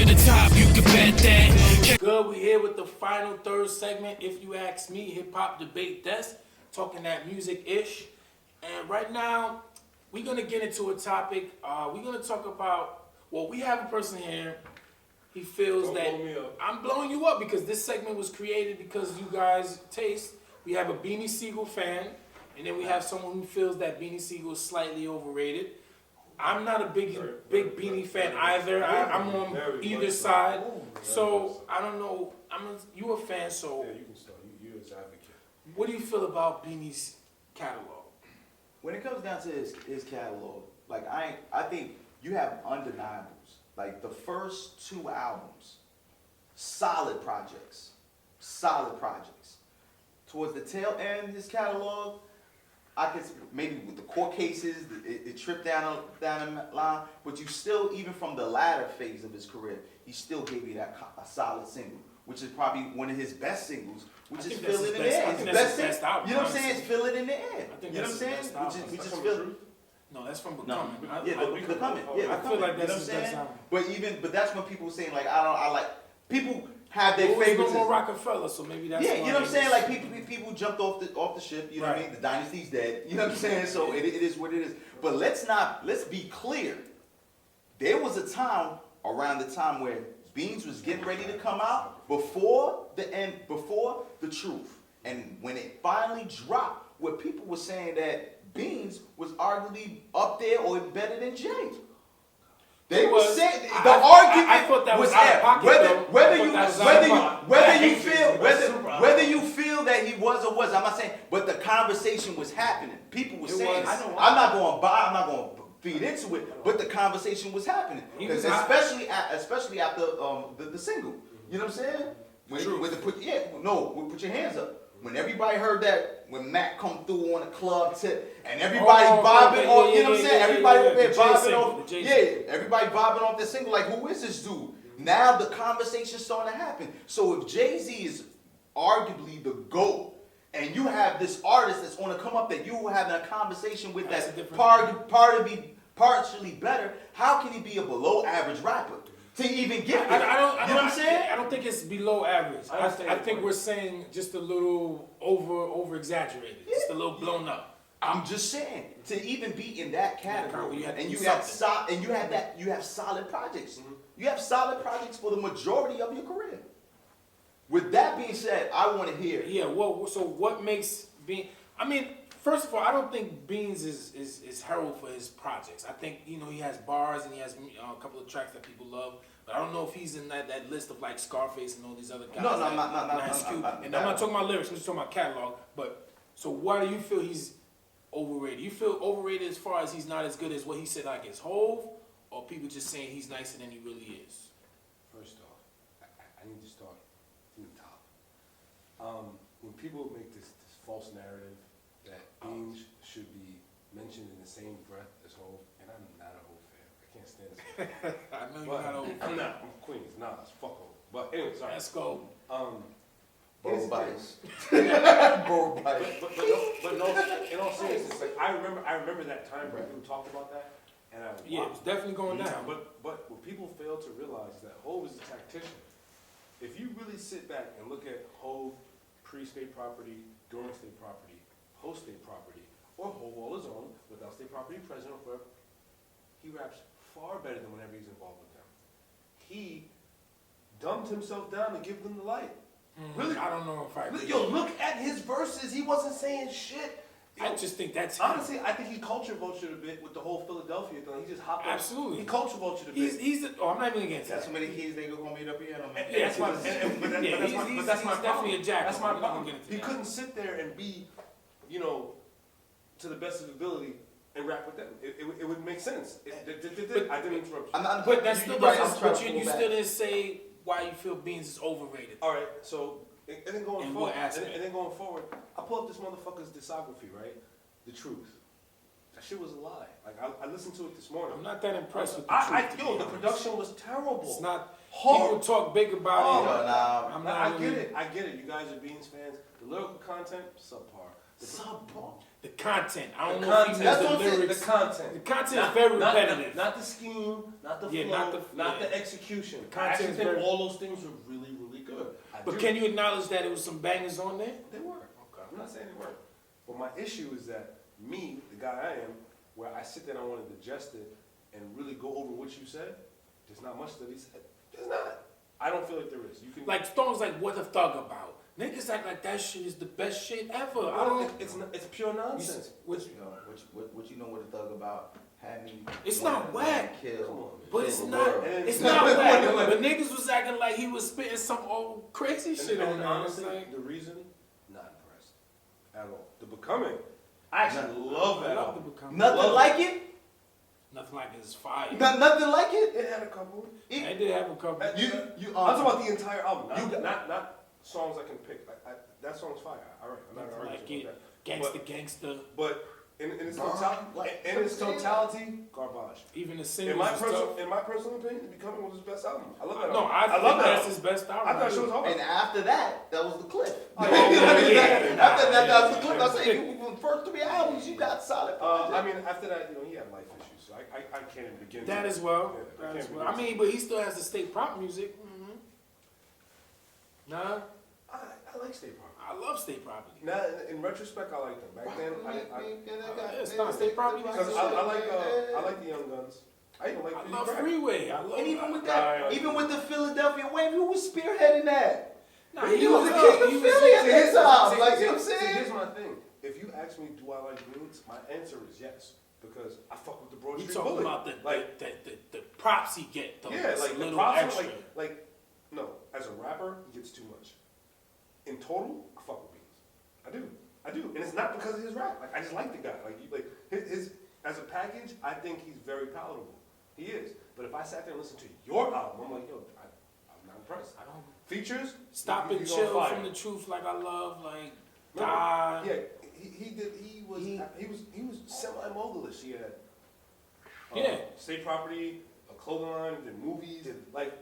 to the top, you can bet that. Good, we here with the final third segment. If you ask me, hip hop debate desk, talking that music-ish. And right now, we're gonna get into a topic. We're gonna talk about, well, we have a person here. He feels that I'm blowing you up because this segment was created because you guys taste. We have a Beanie Sigel fan, and then we have someone who feels that Beanie Sigel is slightly overrated. I'm not a big Beanie fan either. I'm on either side. So I don't know. You a fan, so Yeah, you can start. You're his advocate. what do you feel about Beanie's catalog? When it comes down to his catalog, like I think you have undeniables. Like the first two albums, solid projects. Towards the tail end, his catalog, I could maybe with the court cases, it tripped down the line. But you still, even from the latter phase of his career, he still gave you a solid single, which is probably one of his best singles, which is "Feel It in the Air." His best single. You know what I'm saying? It's "Feel It in the Air." You know what I'm saying? We just feel. No, that's from Becoming. Becoming. I feel like that's his best album. But that's when people saying like I like people have their favorites. favorites. No more Rockefeller, so maybe that's you know what I'm saying. Like people jumped off the ship. You know what I mean? The dynasty's dead. You know what I'm saying? So it is what it is. But let's be clear. There was a time around the time where Beans was getting ready to come out before the truth, and when it finally dropped, where people were saying that Beans was arguably up there or better than Jay. They were saying the argument I thought that was out of pocket, whether you feel that he was or was. I'm not saying, but the conversation was happening. People were saying, I'm not going to feed into it, but the conversation was happening, especially after the single. You know what I'm saying? Put your hands up. When everybody heard that, when Mac come through on the club tip, and everybody vibing off, you know what I'm saying? Everybody up there vibing off, everybody vibing off the single, like, who is this dude? Now the conversation's starting to happen. So if Jay-Z is arguably the GOAT, and you have this artist that's going to come up that you were having a conversation with that's partially better, how can he be a below average rapper? To even get there. You know what I'm saying? I don't think it's below average. I think we're saying just a little over exaggerated, just a little blown up. I'm just saying to even be in that category, and you have solid projects. Mm-hmm. You have solid projects for the majority of your career. With that being said, I want to hear. Yeah. Well, so what makes Beans? I mean, first of all, I don't think Beans is heralded for his projects. I think he has bars and he has a couple of tracks that people love. But I don't know if he's in that list of like Scarface and all these other guys. No, I'm not. And I'm not talking about lyrics. I'm just talking about catalog. But so why do you feel he's overrated? You feel overrated as far as he's not as good as what he said like his Hove, or people just saying he's nicer than he really is? First off, I need to start from the top. When people make this false narrative that Beans should be mentioned in the same breath as Hove, and I'm not a Hove fan. I can't stand this. I know you're not Hove. I'm not. I'm Queens. Nah, it's fuck Hove. But anyway, sorry. Let's go. Bro bias. But no, in all seriousness, like I remember that time where people talked about that, and it was definitely going down. But what people fail to realize is that Hove is a tactician. If you really sit back and look at Hove pre-state property, during state property, post-state property, or Hove all his own, without state property present, or whatever, he raps far better than whenever he's involved with them. He dumbed himself down to give them the light. Really? I don't know if I agree. Look at his verses. He wasn't saying shit. I just think that's honestly, I think he culture vultured a bit with the whole Philadelphia thing. He just hopped on. Absolutely. He culture vultured a bit. I'm not even against that. That's so many keys they gonna meet up here. That's definitely a jack. That's my problem. He couldn't sit there and be, to the best of his ability and rap with them. It would make sense. I didn't interrupt you. But that's still but you still didn't say why you feel Beans is overrated. All right, so and then going forward, I pull up this motherfucker's discography, right? The Truth. That shit was a lie. Like I listened to it this morning. I'm not that impressed with the Truth. The production was terrible. It's not. Horrible. People talk big about it. I get it. You guys are Beans fans. The lyrical content, subpar. Subpar. The content. I don't The know if he content. means That's the what I'm saying, lyrics. The content. The content is very repetitive. Not the scheme, not the Yeah, flow, not the execution. The I actually content is think very- all those things were really, really good. I But do. can you acknowledge that it was some bangers on there? They were. Okay. I'm not saying they weren't. But my issue is that me, the guy I am, where I sit there and I want to digest it and really go over what you said, there's not much that he said. There's not. I don't feel like there is. You can Like songs like "What the Thug About." Niggas act like that shit is the best shit ever. I don't. It's pure nonsense. Which, What you know what the thug about? Had me. It's not whack. Kill. Come on, man. but it's Kill the not. world. And- It's not whack. But niggas was acting like he was spitting some old crazy shit on And there. honestly, It's like, the reason, not impressed at all. The Becoming, I actually love I that love album. the Becoming. Nothing Love like it. Nothing like it is fire. Nothing like it. It had a couple. I did have a couple. You. I'm talking about the entire album, you not songs I can pick. That song's fire. All right, I'm not Nothing arguing like with it. that. Gangsta. But in its Nah, like, totality, garbage. Even the In singles. my and personal, stuff. in my personal opinion, The Becoming was his best album. I love that No, album. I love think that that's album. his best album. I thought she was hard. And after that was the cliff. Oh, I mean, yeah, after that was the yeah. cliff. I said, the first 3 albums, you got solid. I mean, after that, he had life issues, so I can't even begin. That to, as well. Yeah, That can't as well. begin I mean, but he still has the state pop music. Nah, I like State Property. I love state property. Now, in retrospect, I like them. Back then, It's not state property. because I like the Young Guns. I even like I Pretty love Crack. Freeway. I love. And even with Nah, that, even with the Philadelphia wave, who was spearheading that? Nah, He was the king of he was- Philly at here's- that time. see, Like, see, you know what I'm see, saying? here's my thing. If you ask me, do I like Greens? My answer is yes, because I fuck with the Broad We Street talking Bully. about the like, the props he get though. yeah, It's like a the little problem, extra. like, no, as a rapper, he gets too much. In total, I fuck with Beans. I do, and it's not because of his rap. Like, I just like the guy. Like his as a package, I think he's very palatable. He is. But if I sat there and listened to your album, I'm like, yo, I'm not impressed. I don't Features, stop you- and you on chill fire. from the truth like I love. Like No, die. Yeah, he was semi-mogulist. He had Yeah. state property, a clothing line, did movies, and like.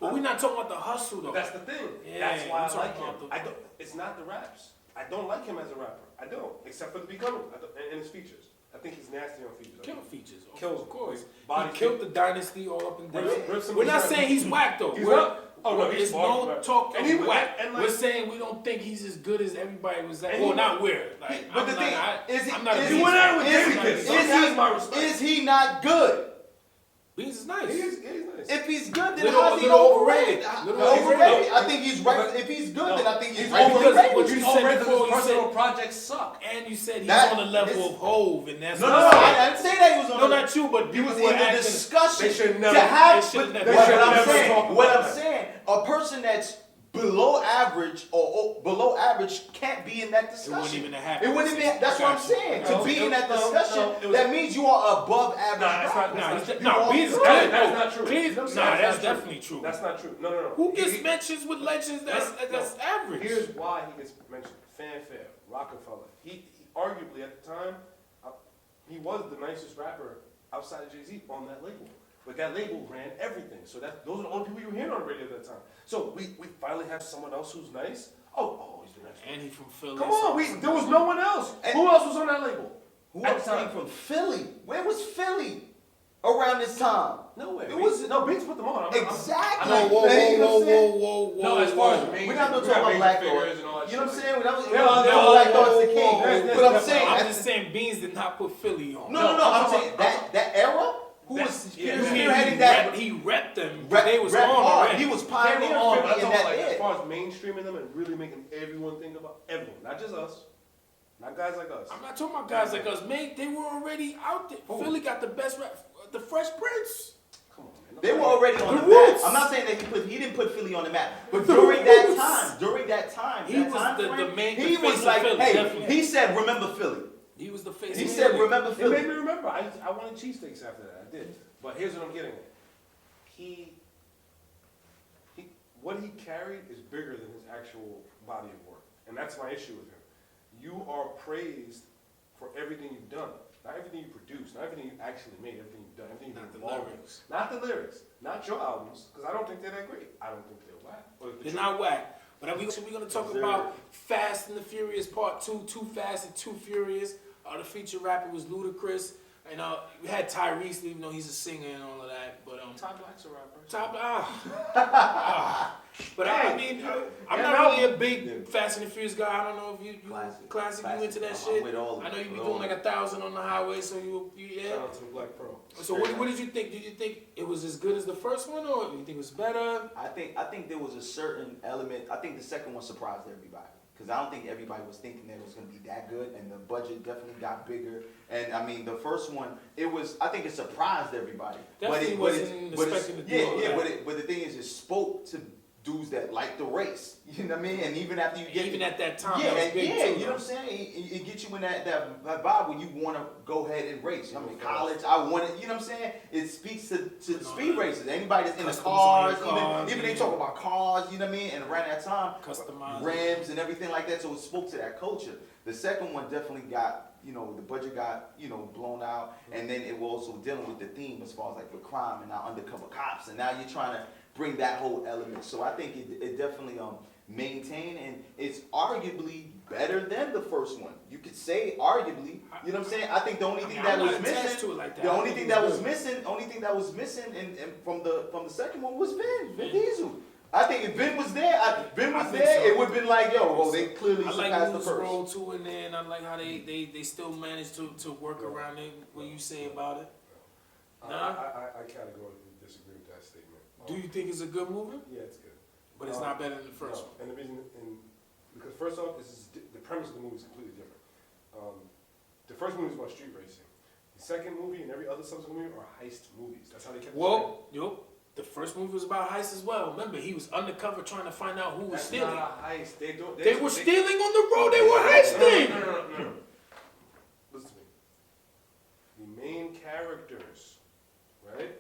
But we're not talking about the hustle though. That's the thing. Yeah, That's why we're I like talking him. about the- I don't. It's not the raps. I don't like him as a rapper. I don't, except for the Becoming and his features. I think he's nasty on features. Kill features. Kills, of course. body He killed the dynasty all up and down. Rips him We're not to saying he's whack though. He's We're- not. Oh no, he's There's no bad. talk And of he whack. and like, We're saying we don't think he's as good as everybody was. And Well, he- not we're. Like, But I'm the not, thing is, I'm not a is Beans he went fan. out with I'm David not a Kiss. Beans So fan. he has my respect. Is he not good? Beans is nice. He's nice. If he's good, then Little- how's he little overrated? overrated. Little Overrated. overrated. I think he's right. If he's good, then I think he's right. overrated. Overrated. What you He's said overrated before, because you his personal said- projects suck. And you said he's That- on the level this- of Hove, and that's No, what I didn't say that he was on. No, the- not you, but He people was were in the acting. discussion They should to never- have. they should but never- what they should I'm never saying, talk what about I'm that. saying, a person that's below average or below average can't be in that It discussion. wouldn't even happen. It wouldn't even. That's what I'm saying. No, To be in that no, discussion, no, it was- that means you are above average. Nah, that's not- Nah, that's no, Beans is That- good. that's No, not true. Beans- That's Nah, not that's true. definitely true. That's not true. No. Who gets He- mentions with legends that's average? Here's why he gets mentioned. Fanfare, Rockefeller. He arguably at the time, he was the nicest rapper outside of Jay-Z on that label. But that label ran everything. So those are the only people you were hearing on the radio at that time. So we finally have someone else who's nice. Oh, he's the next one. And he from Philly. Come on, there was no one else. And- Who else was on that label? Who At else the time? came from Philly? Where was Philly around this time? Nowhere. It was- Beats put them on. Exactly. Whoa, whoa, man, you know whoa, what I'm saying? whoa. No, as far as We're not gonna talk about major Black Thought. figures and all that You know what I'm shit. saying? That was, Yeah, no, Black Thought's the king. whoa, But I'm that's saying, I'm at just saying Beans did not put Philly on. No, I'm I'm saying talking- that era. Who That- was yeah, spearheading he that? He repped them. Rep- They was rep on hard. already. He was They pioneering were on, but Philly I'm in talking that like as era. far as mainstreaming them and really making everyone think about everyone, not just us, not guys like us. I'm not talking about guys like us, man. They were already out there. Who? Philly got the best rap. The Fresh Prince. Come on, man. They were already on The the map. Roots. I'm not saying that he didn't put Philly on the map, but The during that Roots. time, He that was time the frame, main- he the was face of like, Philly, hey, definitely. he said, remember Philly. He was the face. He of said, Philly. remember It made Philly. me remember. I wanted cheesesteaks after that. I did. But here's what I'm getting at. What he carried is bigger than his actual body of work. And that's my issue with him. You are praised for everything you've done. Not everything you produced, not everything you actually made, everything you've done, everything Not you've the been involved lyrics. in. Not the lyrics. Not your albums, because I don't think they're that great. I don't think they're whack. But They're not whack. But we're going to talk Yes, sir. about Fast and the Furious Part 2, Too Fast and Too Furious. The feature rapper was Ludacris. And we had Tyrese, even though he's a singer and all of that. But Top Black's a rapper. But I mean, I'm not really a big Fast and the Furious guy. I don't know if you classic you into that shit. I'm with all of I know it. you be doing like 1,000 on the highway, so you yeah. Shout out to the Black Pro. So what did you think? Did you think it was as good as the first one, or do you think it was better? I think there was a certain element. I think the second one surprised everybody because I don't think everybody was thinking that it was going to be that good, and the budget definitely got bigger. And I mean, the first one, I think it surprised everybody. Definitely wasn't expecting to do all that. But the thing is, it spoke to dudes that like the race. You know what I mean? And even after you get Even at that time, yeah, that was big yeah, too, you know what I'm saying? It gets you in that vibe when you want to go ahead and race. I mean, college, I want it, you know what I'm saying? It speaks to speed races. Anybody that's in the cars, even they talk about cars, you know what I mean? And around that time, Customized. rims and everything like that, so it spoke to that culture. The second one definitely got, the budget got, blown out, and then it was also dealing with the theme as far as like with crime and now undercover cops, and now you're trying to bring that whole element. So I think it definitely maintained, and it's arguably better than the first one. You could say arguably, you know what I'm saying? I think the only thing that was missing, the only thing that was missing, and from the second one was Vin Diesel. I think if Vin was there, it would have been like, they clearly I surpassed the like first. role too, and then I like how they still managed to work around it. What you say about it? Nah? I categorically disagree with that statement. Do you think it's a good movie? Yeah, it's good. But it's not better than the first No, one. and the reason, because first off, the premise of the movie is completely different. The first movie is about street racing. The second movie and every other subsequent movie are heist movies. That's how they kept it. The first movie was about heist as well. Remember, he was undercover trying to find out who was That's stealing. not a heist. They were stealing on the road. They were heisting. No. Listen to me. The main characters, right,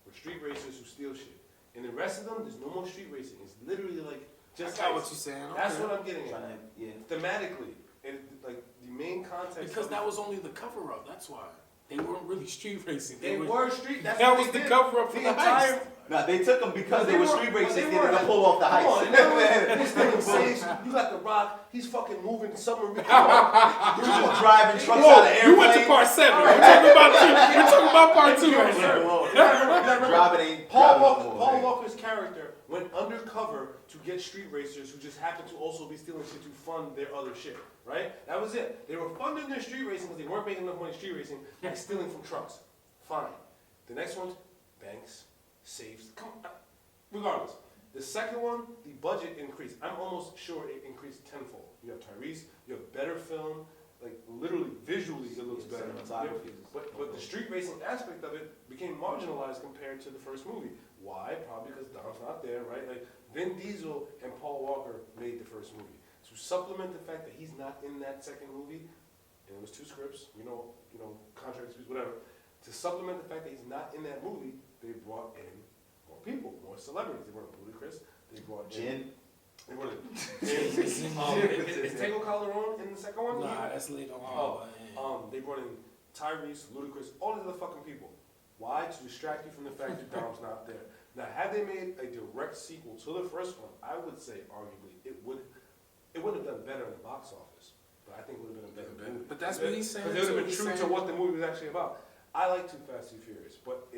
were street racers who steal shit. And the rest of them, there's no more street racing. It's literally like just I got heist. what you're saying. That's Okay. what I'm getting at. Yeah. Thematically, and like the main context. Because of that it- was only the cover up. That's why they weren't really street racing. They were street. That's that what was they the did. cover up for the entire. heist. Now they took them because they were street racing. They they didn't were. pull off the Come on, heist. this nigga says you got the Rock. He's fucking moving submarine. Driving trucks Whoa, out of airplanes. you went to part 7. We're talking about we're talking about part 2 right now. Driving ain't Paul Walker's character went undercover to get street racers who just happened to also be stealing shit to fund their other shit, right? That was it. They were funding their street racing because they weren't making enough money street racing by stealing from trucks. Fine. The next one, banks, safes. Come on. Regardless, the second one, the budget increased. I'm almost sure it increased tenfold. You have Tyrese, you have better film, like literally visually it looks better. But the street racing aspect of it became marginalized compared to the first movie. Why? Probably because Dom's not there, right? Like Vin Diesel and Paul Walker made the first movie. To supplement the fact that he's not in that second movie, and it was 2 scripts, contract disputes, whatever. To supplement the fact that he's not in that movie, they brought in more people, more celebrities. They brought in Ludacris. They brought in. They brought in. Is Tego Calderon in the second one? Nah, that's later on. They brought in Tyrese, Ludacris, all these other fucking people. Why? To distract you from the fact that Dom's not there. Now, had they made a direct sequel to the first one, I would say, arguably, it would have done better in the box office. But I think it would have been a better movie. But that's what he's saying. Because it would have been too. true He's to saying- what the movie was actually about. I like Too Fast, Too Furious, but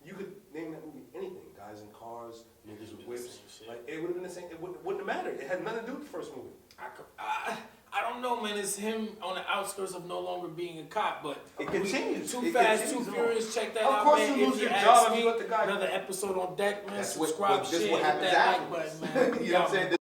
you could name that movie anything. Guys in cars, niggas with whips. Like, it would have been the same. It wouldn't have mattered. It had nothing to do with the first movie. I don't know, man. It's him on the outskirts of no longer being a cop, but It continues. Too It Fast, Too continues on. Furious. Check that Of out, course man. you If lose you your ask job if me, you let the guy- another episode on deck, man. That's Subscribe, this share, what hit happens that like afterwards. button, man. You know what I'm saying?